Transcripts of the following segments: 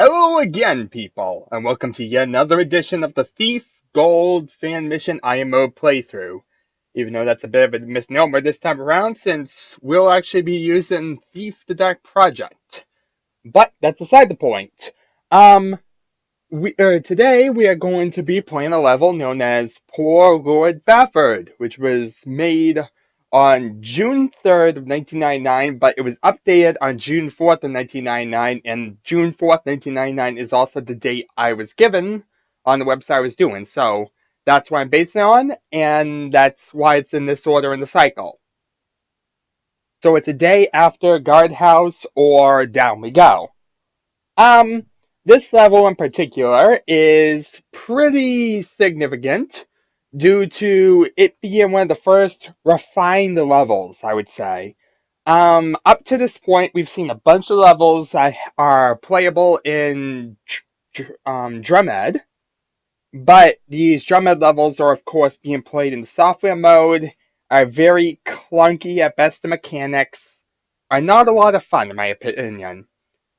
Hello again, people, and welcome to yet another edition of the Thief Gold Fan Mission IMO playthrough. Even though that's a bit of a misnomer this time around, since we'll actually be using Thief the Dark Project. But that's beside the point. Today we are going to be playing a level known as Poor Lord Bafford, which was made on June 3rd of 1999, but it was updated on June 4th of 1999, and June 4th, 1999 is also the date I was given on the website I was doing, so that's what I'm basing it on, and that's why it's in this order in the cycle. So it's a day after Guardhouse or Down We Go. Um, this level in particular is pretty significant due to it being one of the first refined levels, I would say. Up to this point, we've seen a bunch of levels that are playable in Dromed, but these Dromed levels are, of course, being played in software mode, are very clunky at best. The mechanics are not a lot of fun, in my opinion.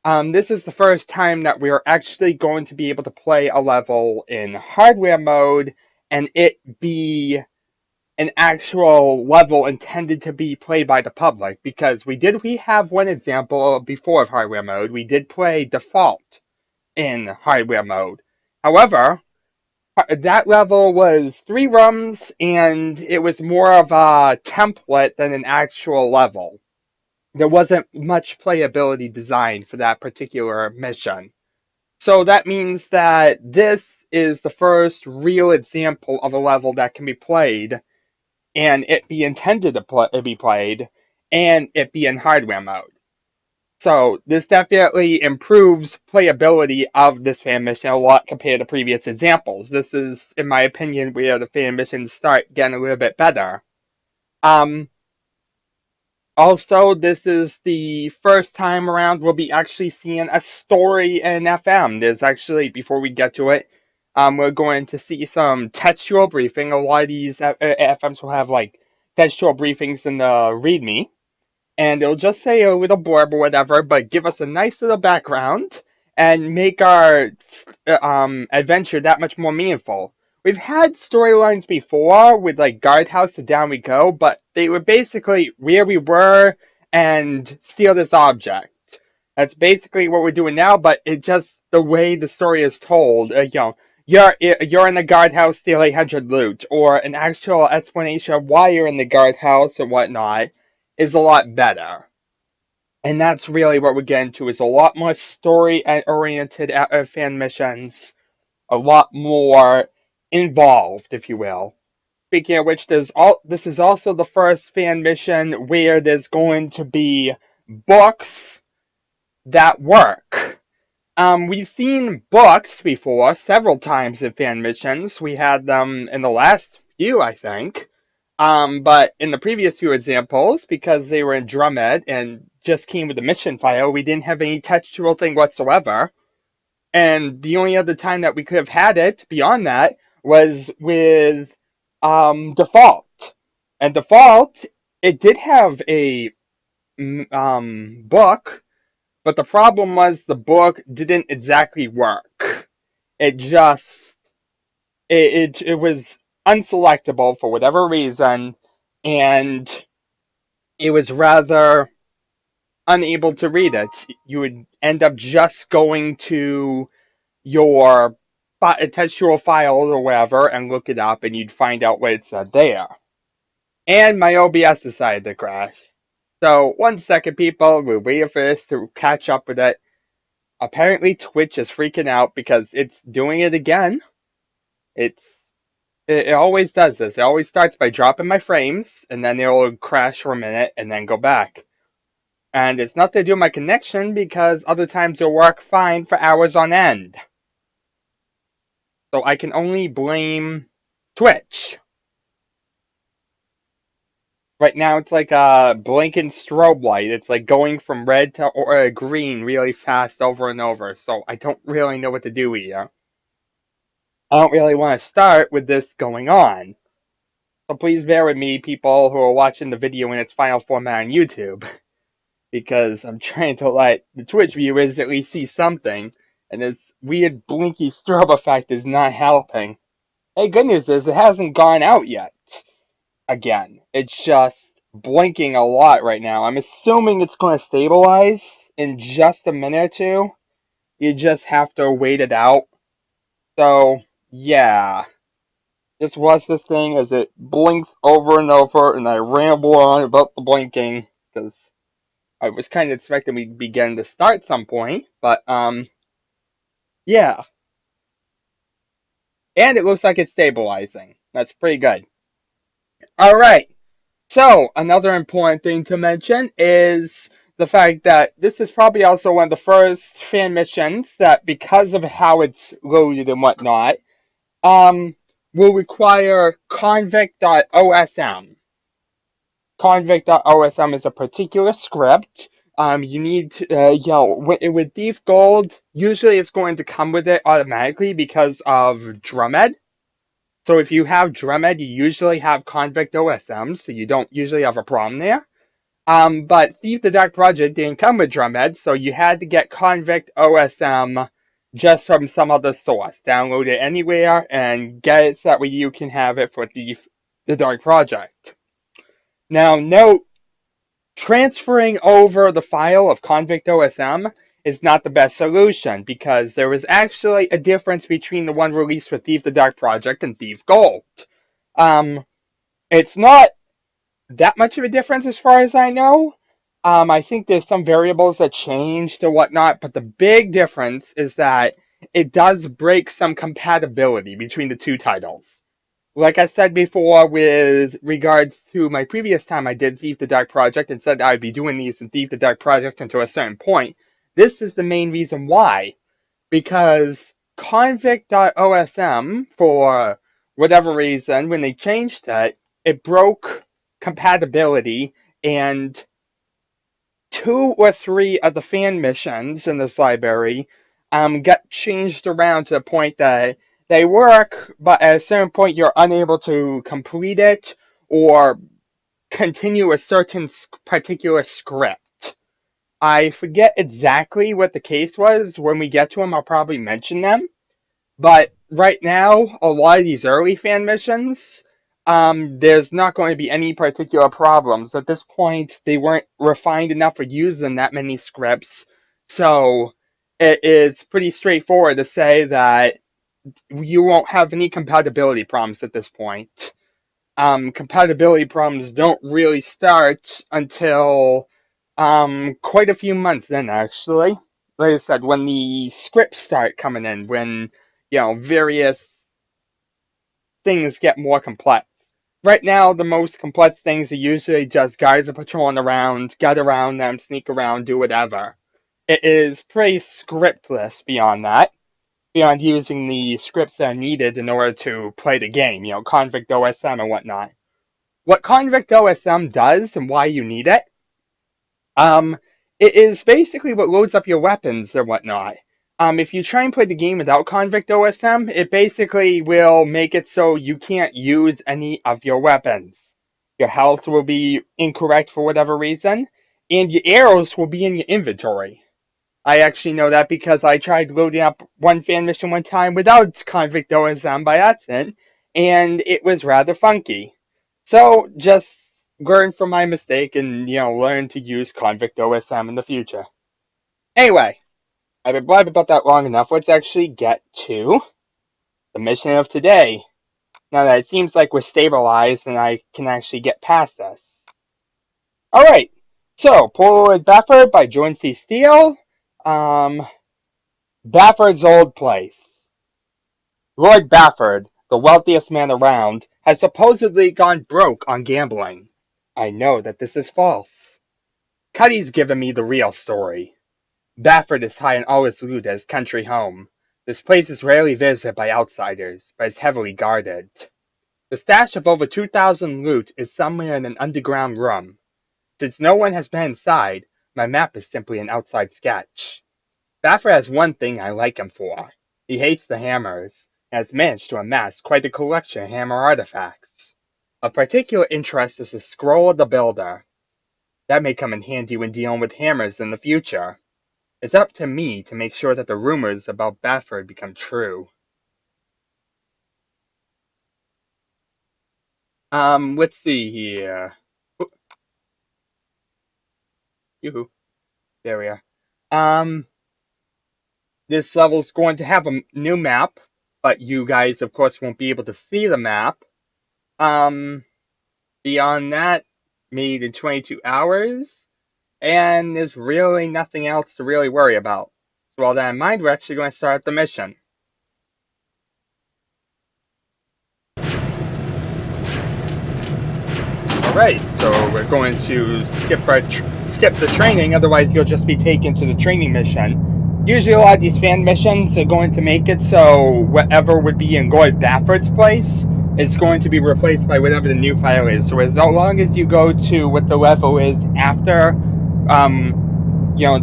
This is the first time that we are actually going to be able to play a level in hardware mode and it be an actual level intended to be played by the public, because we have one example before of hardware mode. We did play Default in hardware mode. However, that level was 3 rooms and it was more of a template than an actual level. There wasn't much playability designed for that particular mission. So that means that this is the first real example of a level that can be played, and it be intended to be played, and it be in hardware mode. So this definitely improves playability of this fan mission a lot compared to previous examples. This is, in my opinion, where the fan missions start getting a little bit better. Um, Also, this is the first time around we'll be actually seeing a story in FM. There's actually, before we get to it, we're going to see some textual briefing. A lot of these FMs will have like textual briefings in the README, and it'll just say a little blurb or whatever, but give us a nice little background and make our adventure that much more meaningful. We've had storylines before with like Guardhouse to Down We Go, but they were basically where we were and steal this object. That's basically what we're doing now, but it just the way the story is told. You're in the guardhouse, steal 800 loot, or an actual explanation of why you're in the guardhouse and whatnot is a lot better. And that's really what we're getting to, is a lot more story-oriented fan missions, a lot more involved, if you will. Speaking of which, this is also the first fan mission where there's going to be books that work. We've seen books before several times in fan missions. We had them in the last few, I think. But in the previous few examples, because they were in Dromed and just came with the mission file, we didn't have any textual thing whatsoever. And the only other time that we could have had it beyond that was with Default. And Default, it did have a book, but the problem was the book didn't exactly work. It just it was unselectable for whatever reason, and it was rather unable to read it. You would end up just going to your textual files or whatever and look it up, and you'd find out what it said there. And my OBS decided to crash. So, 1 second, people. We're waiting for this to catch up with it. Apparently, Twitch is freaking out because it's doing it again. It always does this. It always starts by dropping my frames, and then it'll crash for a minute, and then go back. And it's not to do with my connection, because other times it'll work fine for hours on end. So I can only blame Twitch. Right now it's like a blinking strobe light. It's like going from red to green really fast over and over. So I don't really know what to do here. I don't really want to start with this going on. So please bear with me, people who are watching the video in its final format on YouTube. Because I'm trying to let the Twitch viewers at least see something. And this weird blinky strobe effect is not helping. Hey, good news is it hasn't gone out yet. Again, it's just blinking a lot right now. I'm assuming it's going to stabilize in just a minute or two. You just have to wait it out. So, yeah. Just watch this thing as it blinks over and over, and I ramble on about the blinking, because I was kind of expecting we'd be getting to start some point, but, yeah. And it looks like it's stabilizing. That's pretty good. Alright, so another important thing to mention is the fact that this is probably also one of the first fan missions that, because of how it's loaded and whatnot, will require convict.osm. Convict.osm is a particular script. You need to, with Thief Gold, usually it's going to come with it automatically because of Dromed. So if you have Dromed, you usually have Convict OSM, so you don't usually have a problem there. But Thief the Dark Project didn't come with Dromed, so you had to get Convict OSM just from some other source. Download it anywhere and get it so that way you can have it for Thief the Dark Project. Now, note, transferring over the file of Convict OSM is not the best solution, because there is actually a difference between the one released for Thief the Dark Project and Thief Gold. It's not that much of a difference as far as I know. I think there's some variables that changed or whatnot, but the big difference is that it does break some compatibility between the two titles. Like I said before, with regards to my previous time I did Thief the Dark Project and said I'd be doing these in Thief the Dark Project until a certain point, this is the main reason why. Because convict.osm, for whatever reason, when they changed it, it broke compatibility, and 2 or 3 of the fan missions in this library got changed around to the point that they work, but at a certain point you're unable to complete it or continue a certain particular script. I forget exactly what the case was. When we get to them, I'll probably mention them. But right now, a lot of these early fan missions, there's not going to be any particular problems. At this point, they weren't refined enough for using that many scripts, so it is pretty straightforward to say that you won't have any compatibility problems at this point. Compatibility problems don't really start until quite a few months in, actually. Like I said, when the scripts start coming in, when, various things get more complex. Right now, the most complex things are usually just guys are patrolling around, get around them, sneak around, do whatever. It is pretty scriptless beyond that, beyond using the scripts that are needed in order to play the game, Convict OSM and whatnot. What Convict OSM does and why you need it, it is basically what loads up your weapons and whatnot. If you try and play the game without Convict OSM, it basically will make it so you can't use any of your weapons. Your health will be incorrect for whatever reason, and your arrows will be in your inventory. I actually know that because I tried loading up one fan mission one time without Convict OSM by accident, and it was rather funky. So, just learn from my mistake and, learn to use Convict OSM in the future. Anyway, I've been blabbing about that long enough. Let's actually get to the mission of today. Now that it seems like we're stabilized and I can actually get past this. Alright, so, Polaroid Bafford by John C. Steele. Bafford's old place. Lord Bafford, the wealthiest man around, has supposedly gone broke on gambling. I know that this is false. Cutty's given me the real story. Bafford is hiding all his loot at his country home. This place is rarely visited by outsiders, but is heavily guarded. The stash of over 2,000 loot is somewhere in an underground room. Since no one has been inside, my map is simply an outside sketch. Bafford has one thing I like him for. He hates the hammers, and has managed to amass quite a collection of hammer artifacts. Of particular interest is the Scroll of the Builder. That may come in handy when dealing with hammers in the future. It's up to me to make sure that the rumors about Bafford become true. Let's see here. Yoo-hoo. There we are. This level's going to have a new map, but you guys, of course, won't be able to see the map. Beyond that, made in 22 hours, and there's really nothing else to really worry about. So, with all that in mind, we're actually going to start the mission. Alright, so we're going to skip the training, otherwise you'll just be taken to the training mission. Usually a lot of these fan missions are going to make it so whatever would be in Lord Bafford's place is going to be replaced by whatever the new file is. So as long as you go to what the level is after,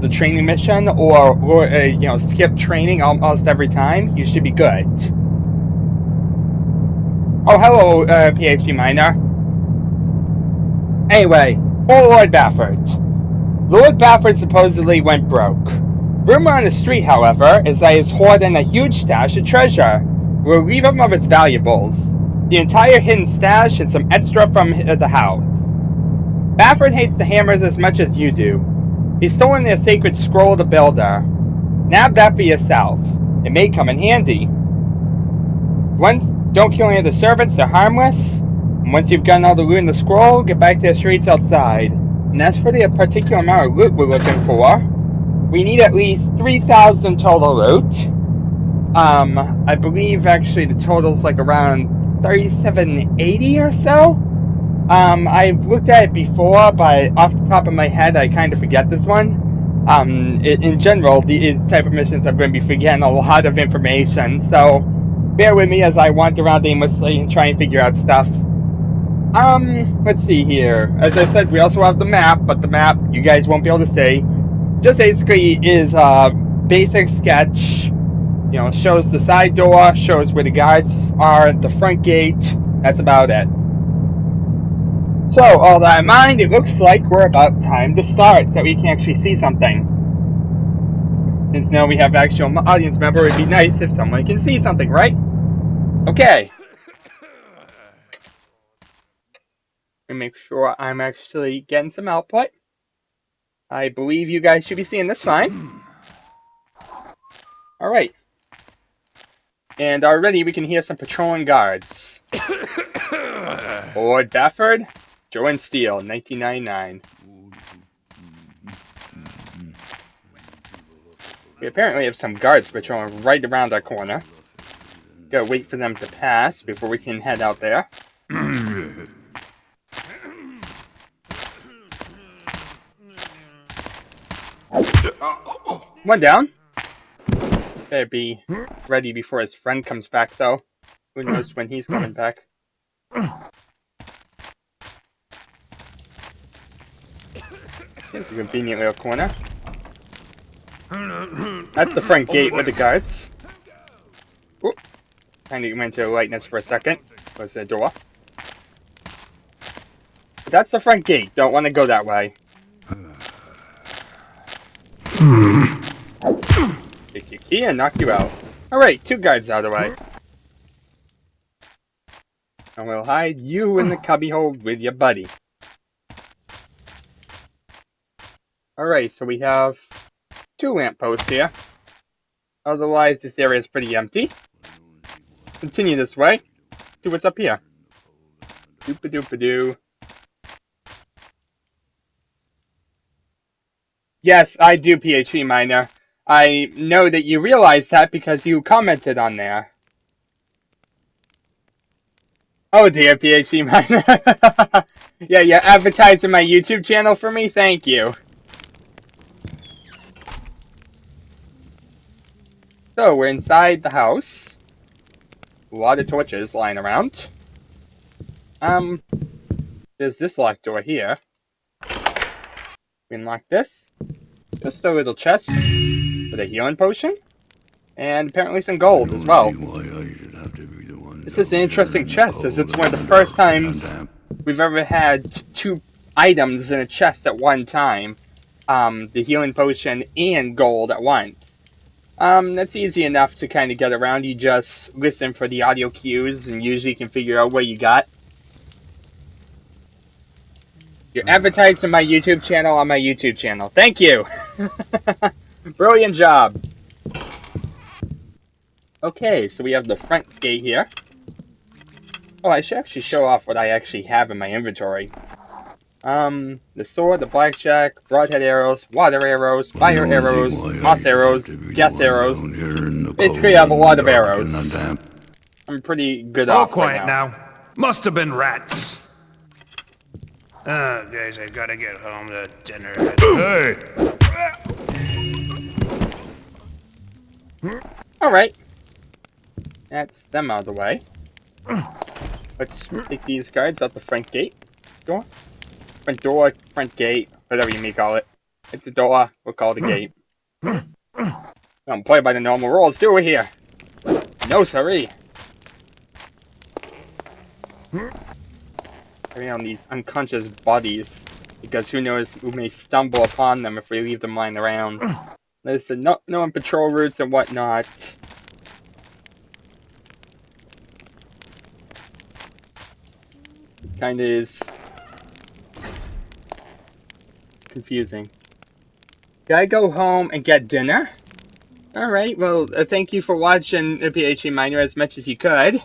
the training mission, or skip training almost every time, you should be good. Oh, hello, Phpminor. Anyway, for Lord Bafford. Lord Bafford supposedly went broke. Rumor on the street, however, is that he's hoarding a huge stash of treasure. We'll leave him of his valuables. The entire hidden stash and some extra from the house. Bafford hates the hammers as much as you do. He's stolen their sacred scroll of the builder. Nab that for yourself. It may come in handy. Don't kill any of the servants, they're harmless. Once you've gotten all the loot in the scroll, get back to the streets outside. And as for the particular amount of loot we're looking for, we need at least 3,000 total loot. I believe actually the total's like around 3,780 or so. I've looked at it before, but off the top of my head, I kind of forget this one. In general, these type of missions I'm going to be forgetting a lot of information, so bear with me as I wander around aimlessly and try and figure out stuff. Let's see here. As I said, we also have the map, but the map you guys won't be able to see. Just basically is a basic sketch. Shows the side door, shows where the guards are at the front gate. That's about it. So, all that in mind, it looks like we're about time to start, so that we can actually see something. Since now we have actual audience member, it'd be nice if someone can see something, right? Okay. And make sure I'm actually getting some output. I believe you guys should be seeing this fine. Alright. And already we can hear some patrolling guards. Lord Bafford, Joe and Steel, 1999. We apparently have some guards patrolling right around our corner. Gotta wait for them to pass before we can head out there. One down. Better be ready before his friend comes back, though. Who knows when he's coming back. Here's a convenient little corner. That's the front gate with the guards. Ooh. Kind of went to lightness for a second. Was the door. But that's the front gate. Don't want to go that way. Take your key and knock you out. Alright, 2 guards out of the way. And we'll hide you in the cubbyhole with your buddy. Alright, so we have 2 lampposts here. Otherwise, this area is pretty empty. Continue this way. See what's up here. Doop-a-doop-a-doo. Yes, I do, Phpminor. I know that you realized that because you commented on there. Oh dear, Phpminor. Yeah, you're advertising my YouTube channel for me? Thank you. So, we're inside the house. A lot of torches lying around. There's this locked door here. We unlock this. Just a little chest with a healing potion. And apparently some gold as well. This is an interesting chest, as it's one of the first times we've ever had 2 items in a chest at one time. the healing potion and gold at once. That's easy enough to kind of get around. You just listen for the audio cues and usually can figure out what you got. You're advertising my YouTube channel on my YouTube channel. Thank you! Brilliant job! Okay, so we have the front gate here. Oh, I should actually show off what I actually have in my inventory. The sword, the blackjack, broadhead arrows, water arrows, fire arrows, moss arrows, gas arrows. Basically, I have a lot of arrows. I'm pretty good off right now. All quiet now. Must have been rats. Guys, I gotta get home to dinner. Hey! Alright. That's them out of the way. Let's take these guards out the front gate. Door? Front door, front gate, whatever you may call it. It's a door, we'll call it a gate. Don't play by the normal rules, do we here? No, sorry. Carry on these unconscious bodies, because who knows who may stumble upon them if we leave them lying around. Listen, no on patrol routes and whatnot. Kinda is confusing. Did I go home and get dinner? Alright, well, thank you for watching Phpminor as much as you could.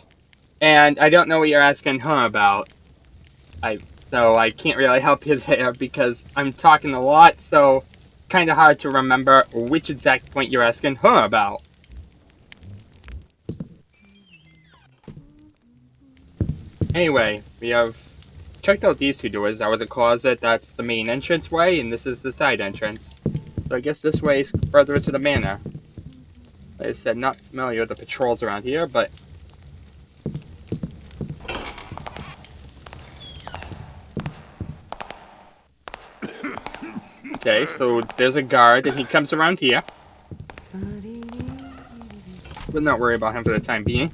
And I don't know what you're asking about. So I can't really help you there because I'm talking a lot, so kind of hard to remember which exact point you're asking about. Anyway, we have checked out these two doors. That was a closet, that's the main entrance way, and this is the side entrance. So I guess this way is further to the manor. Like I said, not familiar with the patrols around here, but okay, so there's a guard, and he comes around here. But not worry about him for the time being.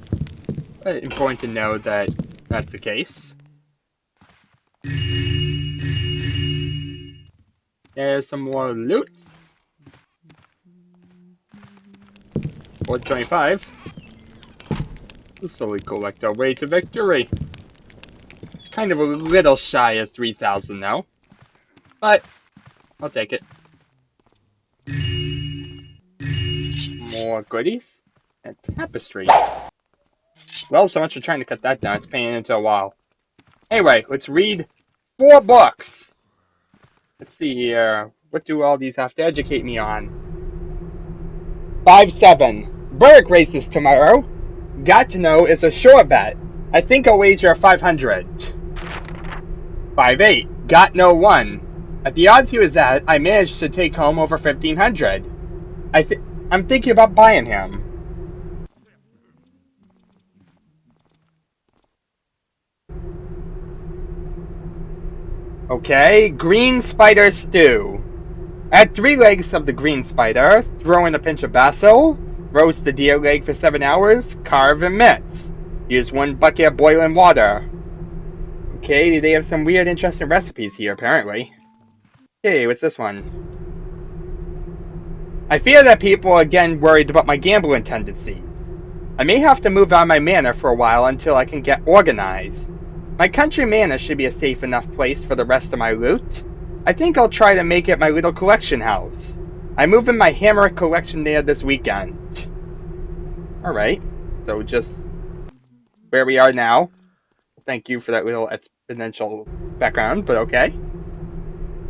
But important to know that that's the case. There's some more loot. 425. We'll slowly collect our way to victory. It's kind of a little shy of 3,000 now. But I'll take it. More goodies. And tapestry. Well, so much for trying to cut that down. It's paying into a while. Anyway, let's read 4 books. Let's see here. What do all these have to educate me on? 5-7. Berg races tomorrow. Got to know is a sure bet. I think I'll wager 500. 5-8. Got no 1. At the odds he was at, I managed to take home over 1,500. I'm thinking about buying him. Okay, green spider stew. Add 3 legs of the green spider, throw in a pinch of basil, roast the deer leg for 7 hours, carve and mince. Use 1 bucket of boiling water. Okay, they have some weird, interesting recipes here, apparently. Okay, what's this one? I fear that people are again worried about my gambling tendencies. I may have to move out of my manor for a while until I can get organized. My country manor should be a safe enough place for the rest of my loot. I think I'll try to make it my little collection house. I'm moving my hammer collection there this weekend. Alright, so just where we are now. Thank you for that little exponential background, but okay.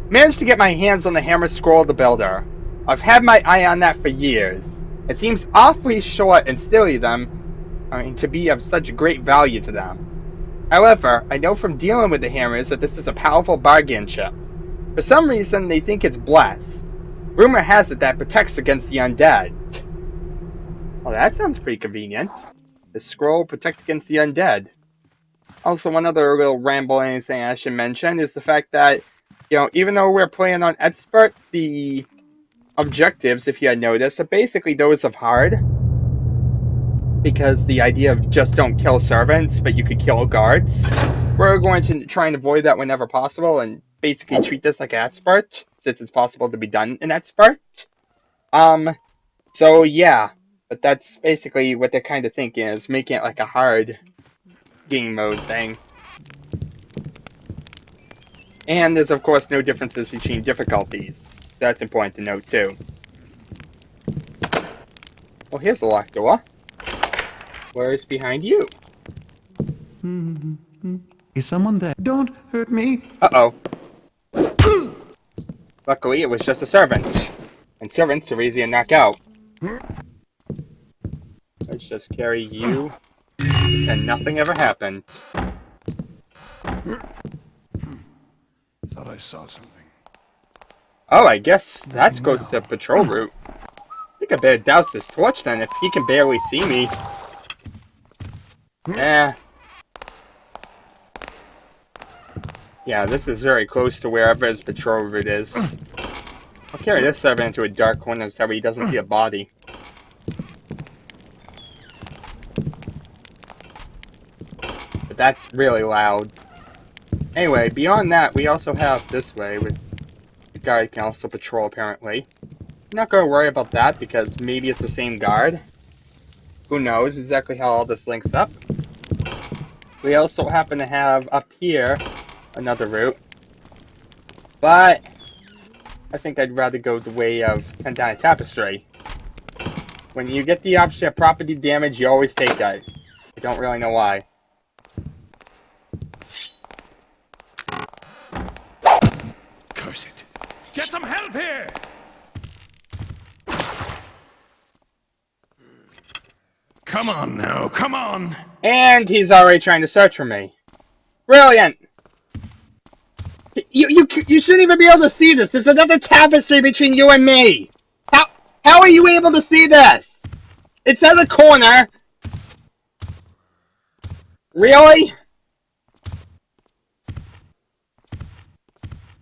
Managed to get my hands on the hammer scroll of the builder. I've had my eye on that for years. It seems awfully short and silly to be of such great value to them. However, I know from dealing with the hammers that this is a powerful bargain chip. For some reason, they think it's blessed. Rumor has it that it protects against the undead. Well, that sounds pretty convenient. The scroll protects against the undead. Also, one other little rambling thing I should mention is the fact that, even though we're playing on expert, the objectives, if you had noticed, are basically those of hard. Because the idea of just don't kill servants, but you could kill guards. We're going to try and avoid that whenever possible, and basically treat this like an expert, since it's possible to be done in expert. So yeah, but that's basically what they're kind of thinking, is making it like a hard game mode thing. And there's of course no differences between difficulties. That's important to note too. Well, here's a locked door. Where is behind you? Is someone there? Don't hurt me. Uh-oh. Luckily, it was just a servant. And servants are easy to knock out. Let's just carry you, and nothing ever happened. Thought I saw something. Oh, I guess that goes to the patrol route. I think I better douse this torch then, if he can barely see me. Yeah, this is very close to wherever his patrol route is. I'll carry this servant into a dark corner so he doesn't see a body. But that's really loud. Anyway, beyond that, we also have this way, with the guard can also patrol apparently. I'm not going to worry about that because maybe it's the same guard. Who knows exactly how all this links up. We also happen to have up here another route. But I think I'd rather go the way of Pentana Tapestry. When you get the option of property damage, you always take that. I don't really know why. Curse it. Get some help here! Come on now, come on! And he's already trying to search for me. Brilliant! You shouldn't even be able to see this. There's another tapestry between you and me. How are you able to see this? It's at the corner. Really?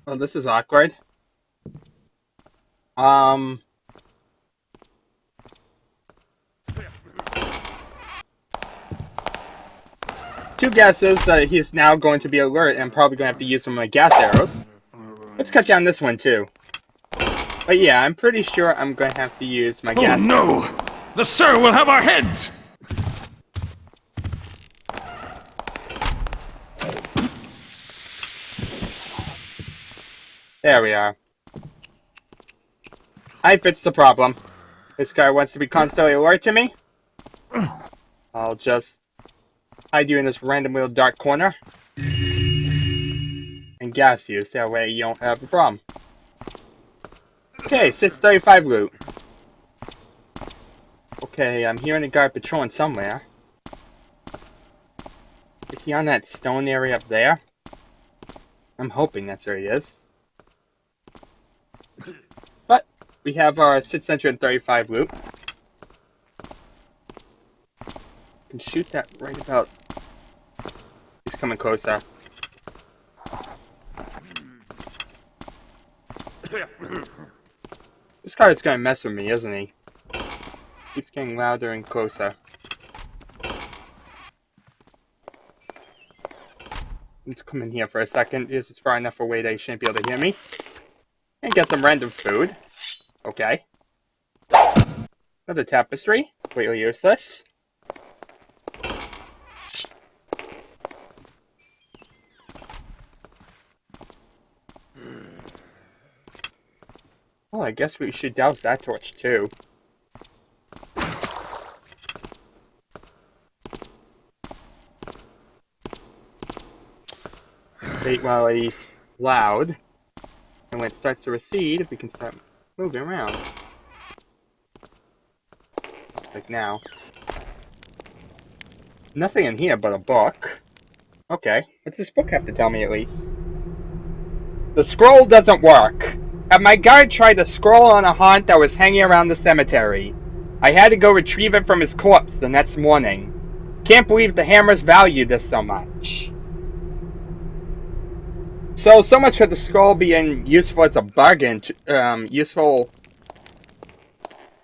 Oh, this is awkward. Two guesses that he's now going to be alert and I'm probably going to have to use some of my gas arrows. Let's cut down this one too. But yeah, I'm pretty sure I'm going to have to use my gas arrows. Oh no! The sir will have our heads! There we are. I fixed the problem. This guy wants to be constantly alert to me. I'll just hide you in this random little dark corner. And gas you, so that way you don't have a problem. Okay, 635 loot. Okay, I'm hearing a guy patrolling somewhere. Is he on that stone area up there? I'm hoping that's where he is. But we have our 635 loot. I can shoot that right about. He's coming closer. This guy's gonna mess with me, isn't he? Keeps getting louder and closer. Let's come in here for a second. This is far enough away that he shouldn't be able to hear me. And get some random food. Okay. Another tapestry. Completely useless. Well, I guess we should douse that torch too. Wait while he's loud. And when it starts to recede, we can start moving around. Like now. Nothing in here but a book. Okay, what's this book have to tell me at least? The scroll doesn't work. My guard tried to scroll on a haunt that was hanging around the cemetery. I had to go retrieve it from his corpse the next morning. Can't believe the hammers value this so much. So much for the scroll being useful as a bargain, useful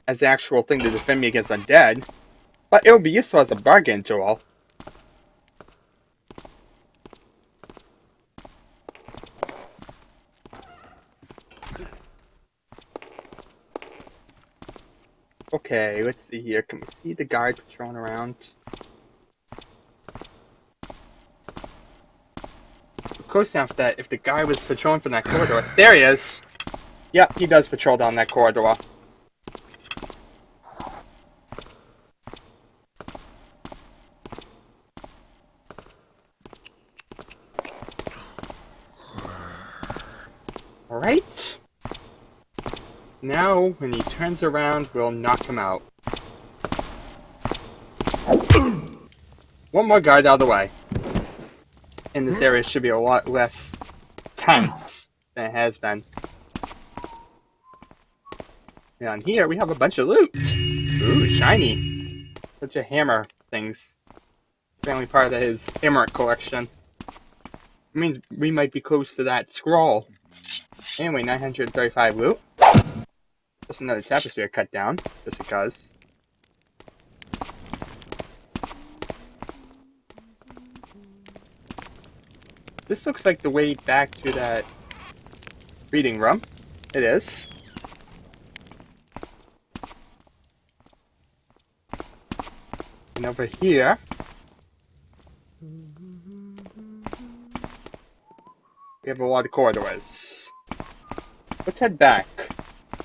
as an actual thing to defend me against undead. But it would be useful as a bargain tool. Okay, let's see here. Can we see the guard patrolling around? Of course, now that if the guy was patrolling from that corridor, there he is. Yep, he does patrol down that corridor. Alright. Now, when he turns around, we'll knock him out. One more guard out of the way. And this area should be a lot less tense than it has been. Down here, we have a bunch of loot. Ooh, shiny. Bunch of hammer things. Apparently part of his hammer collection. It means we might be close to that scroll. Anyway, 935 loot. Just another tapestry I cut down, just because. This looks like the way back to that reading room. It is. And over here, we have a lot of corridors. Let's head back,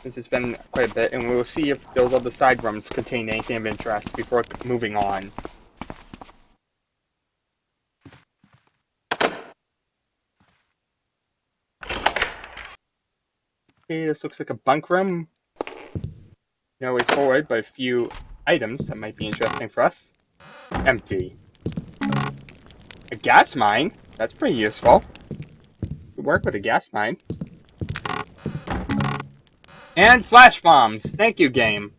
since it's been quite a bit, and we'll see if those other side rooms contain anything of interest before moving on. Okay, this looks like a bunk room. No way forward, but a few items that might be interesting for us. Empty. A gas mine? That's pretty useful. Good work with a gas mine. And flash bombs! Thank you, game.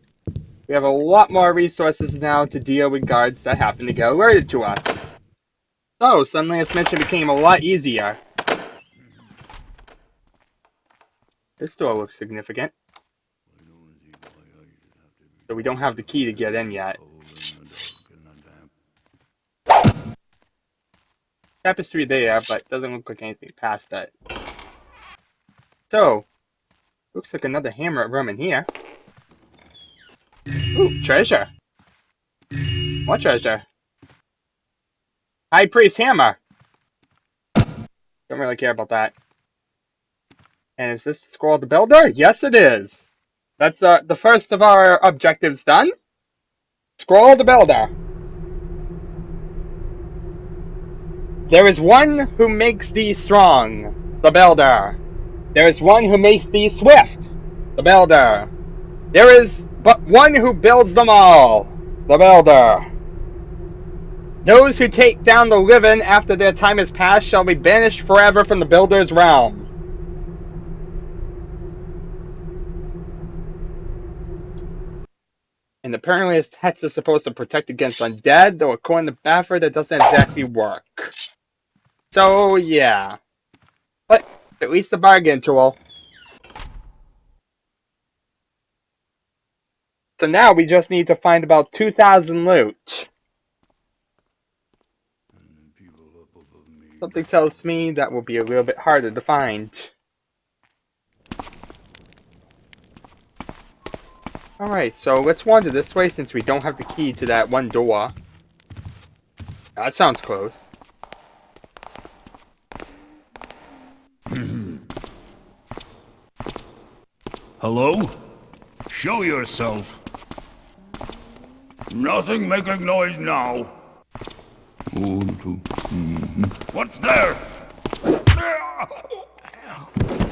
We have a lot more resources now to deal with guards that happen to get alerted to us. So, suddenly this mission became a lot easier. This door looks significant. So we don't have the key to get in yet. Tapestry there, but doesn't look like anything past that. So, looks like another hammer room in here. Ooh, treasure. More treasure. High Priest hammer. Don't really care about that. And is this the Scroll of the Builder? Yes, it is. That's the first of our objectives done. Scroll of the Builder. There is one who makes thee strong, the Builder. There is one who makes thee swift, the Builder. There is but one who builds them all, the Builder. Those who take down the living after their time has passed shall be banished forever from the Builder's realm. And apparently this text is supposed to protect against undead, though according to Bafford it doesn't exactly work. So, yeah. But at least a bargain tool. So now we just need to find about 2,000 loot. Something tells me that will be a little bit harder to find. Alright, so let's wander this way since we don't have the key to that one door. That sounds close. Hello? Show yourself. Nothing making noise now. What's there?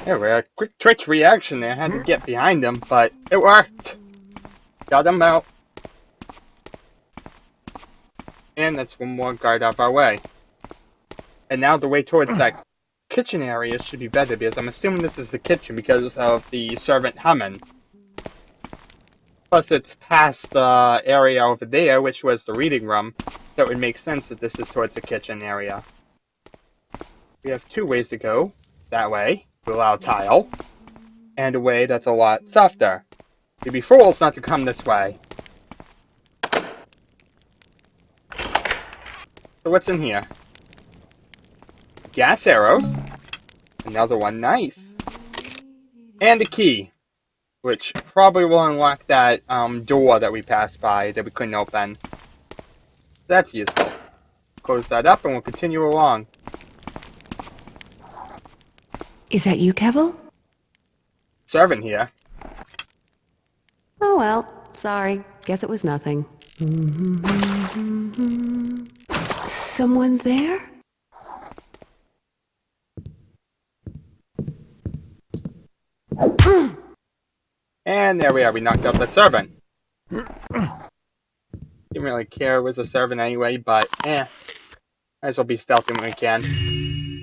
There we are. Quick twitch reaction there. I had to get behind him, but it worked. Got him out. And that's one more guard out of our way. And now the way towards that kitchen area should be better, because I'm assuming this is the kitchen because of the servant humming. Plus it's past the area over there, which was the reading room, so it would make sense that this is towards the kitchen area. We have two ways to go. That way, to allow tile, and a way that's a lot softer. You'd be fools not to come this way. So what's in here? Gas arrows. Another one, nice. And a key. which probably will unlock that door that we passed by that we couldn't open. That's useful. Close that up and we'll continue along. Is that you, Kevel? Servant here. Oh well, sorry. Guess it was nothing. Someone there? And there we are, we knocked out that servant. Didn't really care it was a servant anyway, but might as well be stealthy when we can.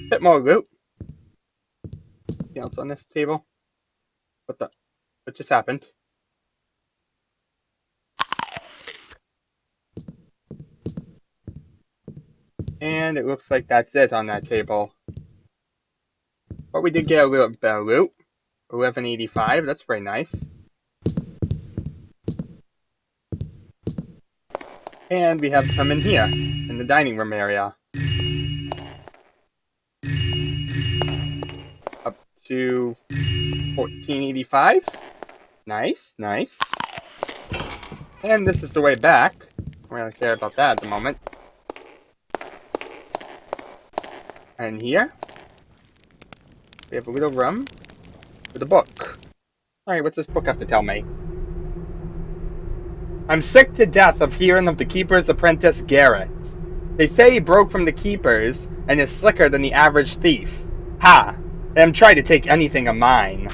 Bit more loot. Anything else on this table? What just happened? And it looks like that's it on that table. But we did get a little bit of loot. 1185, that's very nice. And we have some in here, in the dining room area. Up to 1485. Nice, nice. And this is the way back. I don't really care about that at the moment. And here, we have a little room with a book. Alright, what's this book have to tell me? I'm sick to death of hearing of the Keeper's apprentice Garrett. They say he broke from the Keepers and is slicker than the average thief. Ha! Let him try to take anything of mine.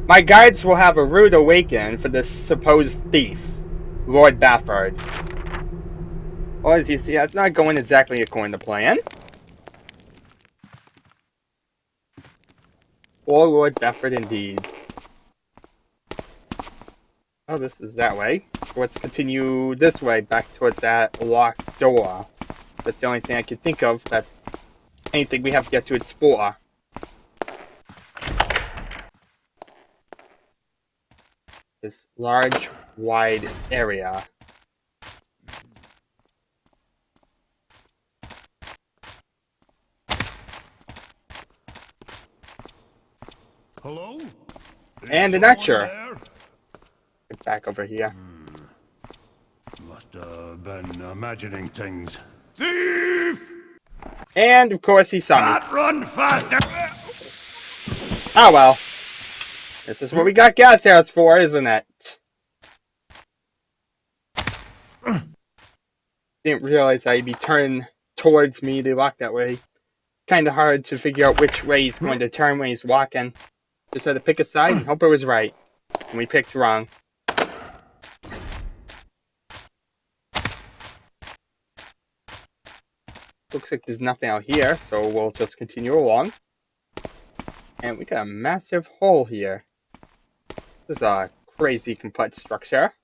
My guides will have a rude awakening for this supposed thief, Lord Bafford. Well, as you see, that's not going exactly according to plan. Or Lord Bafford indeed. Oh, this is that way. Let's continue this way, back towards that locked door. That's the only thing I can think of that's anything we have to get to explore. This large, wide area. Hello? And an etcher. Get back over here. Must have been imagining things. Thief! And of course he saw me. Not run faster! Oh well. This is what we got gas house for, isn't it? Didn't realize I'd be turning towards me. They walk that way. Kinda hard to figure out which way he's going to turn when he's walking. Just had to pick a side and hope it was right. And we picked wrong. Looks like there's nothing out here, so we'll just continue along. And we got a massive hole here. This is a crazy complex structure.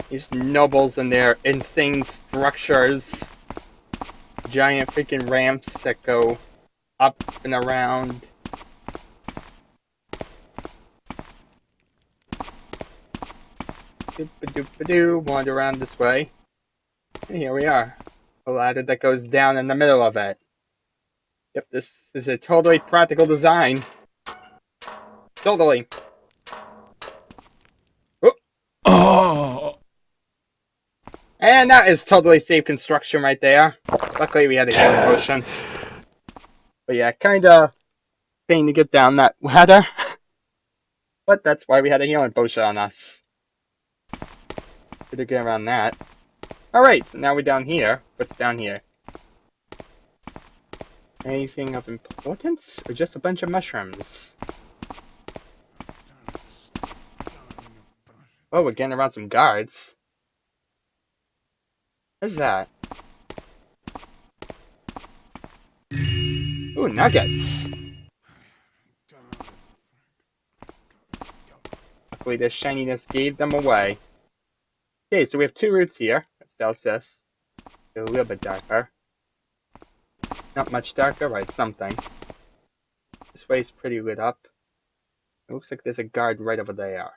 These nobles and their insane structures. Giant freaking ramps that go up and around. Doop-a-doop-a-doo, wander around this way. And here we are. A ladder that goes down in the middle of it. Yep, this is a totally practical design. Totally. Oh! And that is totally safe construction right there. Luckily we had a healing potion. But yeah, kinda pain to get down that ladder. But that's why we had a healing potion on us. Good to get around that. Alright, so now we're down here. What's down here? Anything of importance? Or just a bunch of mushrooms? Oh, we're getting around some guards. What is that? Ooh, nuggets! Luckily, the shininess gave them away. Okay, so we have two routes here. Let's douse this. A little bit darker. Not much darker, right? Something. This way is pretty lit up. It looks like there's a guard right over there.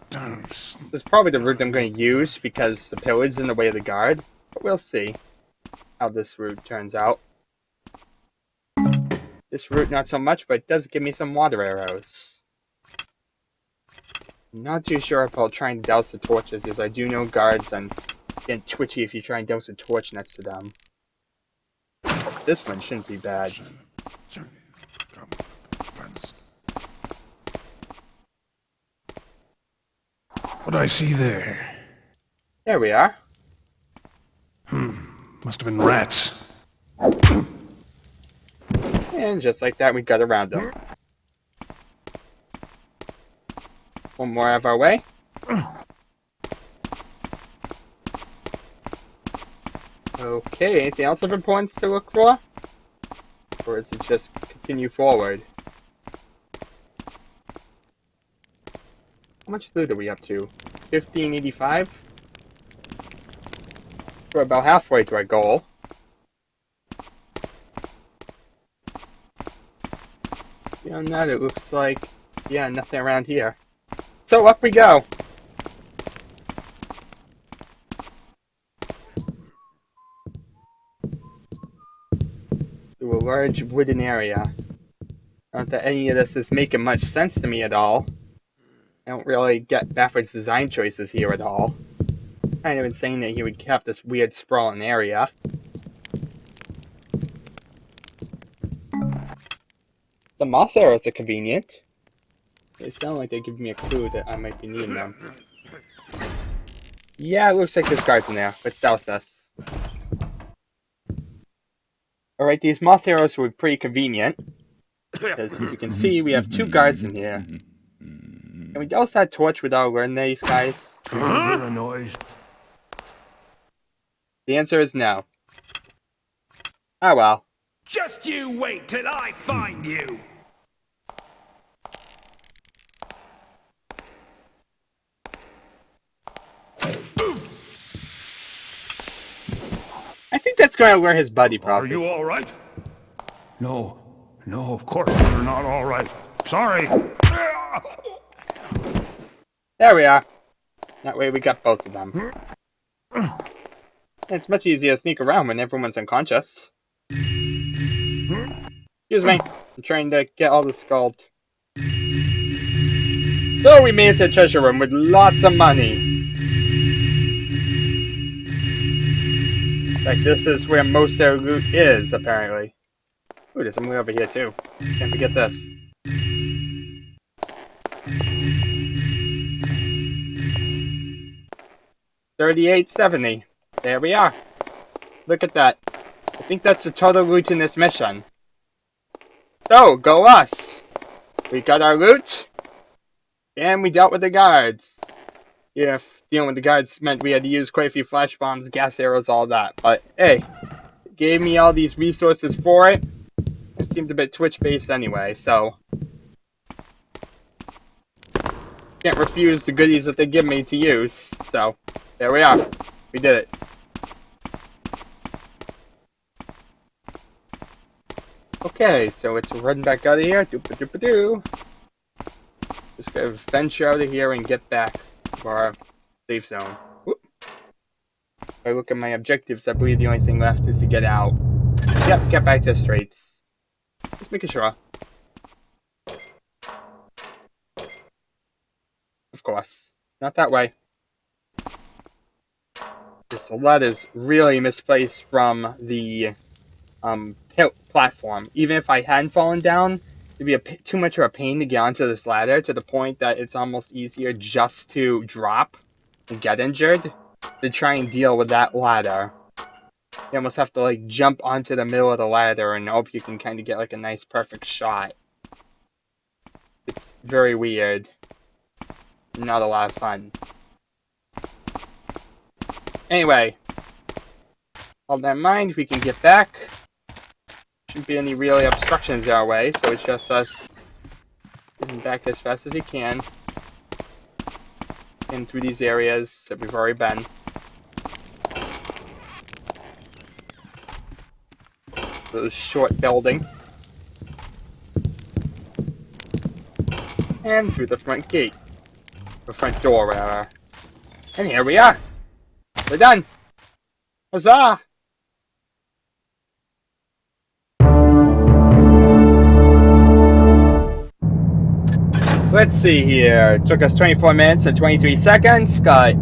This is probably the route I'm going to use because the pillar's in the way of the guard. But we'll see how this route turns out. This route not so much, but it does give me some water arrows. I'm not too sure if I'll try and douse the torches, as I do know guards and get twitchy if you try and douse a torch next to them. This one shouldn't be bad. What do I see there? There we are. Must have been rats. And just like that, we got around them. One more out of our way. Okay, anything else of importance to look for? Or is it just continue forward? How much loot are we up to? 1585? We're about halfway to our goal. Beyond that, it looks like, yeah, nothing around here. So up we go! To a large wooden area. Not that any of this is making much sense to me at all. I don't really get Bafford's design choices here at all. Kind of insane that he would have this weird sprawling area. The moss arrows are convenient. They sound like they give me a clue that I might be needing them. Yeah, it looks like there's guards in there. Let's douse this. Alright, these moss arrows were pretty convenient. Because as you can see, we have 2 guards in here. Can we douse that torch without alerting these guys? Can you hear a noise? The answer is no. Oh well. Just you wait till I find you! I think that's going to alert his buddy Are probably. you alright? No, of course you're not all right. Sorry. There we are. That way we got both of them. It's much easier to sneak around when everyone's unconscious. Excuse me. I'm trying to get all this gold. So we made it to the treasure room with lots of money. In fact, this is where most of their loot is, apparently. Ooh, there's something over here too. Can't forget this. $38.70. There we are. Look at that. I think that's the total loot in this mission. So, go us! We got our loot, and we dealt with the guards. If dealing with the guards meant we had to use quite a few flash bombs, gas arrows, all that. But, hey, it gave me all these resources for it. It seemed a bit Twitch-based anyway, so can't refuse the goodies that they give me to use. So, there we are. We did it. Okay, so let's run back out of here. Doop-a-doop-a-doo. Just gotta venture out of here and get back to our safe zone. Whoop. If I look at my objectives, I believe the only thing left is to get out. Yep, get back to the straits. Just making sure. Of course. Not that way. This letter's really misplaced from the platform. Even if I hadn't fallen down, it'd be too much of a pain to get onto this ladder, to the point that it's almost easier just to drop and get injured to try and deal with that ladder. You almost have to like jump onto the middle of the ladder and hope you can kind of get like a nice perfect shot. It's very weird. Not a lot of fun. Anyway, all that in mind, we can get back. Shouldn't be any really obstructions our way, so it's just us getting back as fast as we can. And through these areas that we've already been. This short building. And through the front gate. The front door, rather. And here we are! We're done! Huzzah! let's see here. It took us 24 minutes and 23 seconds. Got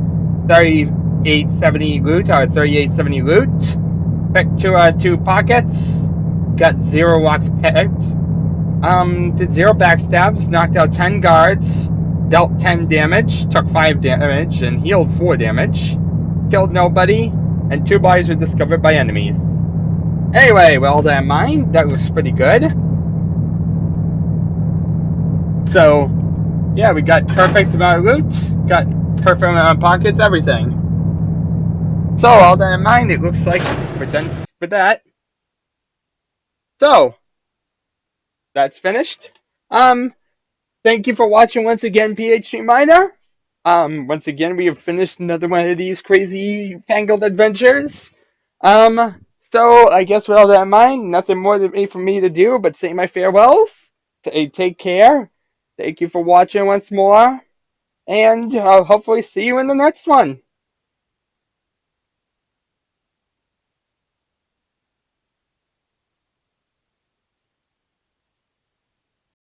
3870 loot, or 3870 loot. Picked two pockets. Got 0 rocks picked. Did 0 backstabs. Knocked out 10 guards. Dealt 10 damage. Took 5 damage and healed 4 damage. Killed nobody. And 2 bodies were discovered by enemies. Anyway, with all that in mind, that looks pretty good. So, yeah, we got perfect amount of loot, got perfect amount of pockets, everything. So, all that in mind, it looks like we're done with that. So, that's finished. Thank you for watching once again, Phpminor. Once again, we have finished another one of these crazy fangled adventures. So I guess with all that in mind, nothing more for me to do but say my farewells. Say take care. Thank you for watching once more. And I'll hopefully see you in the next one.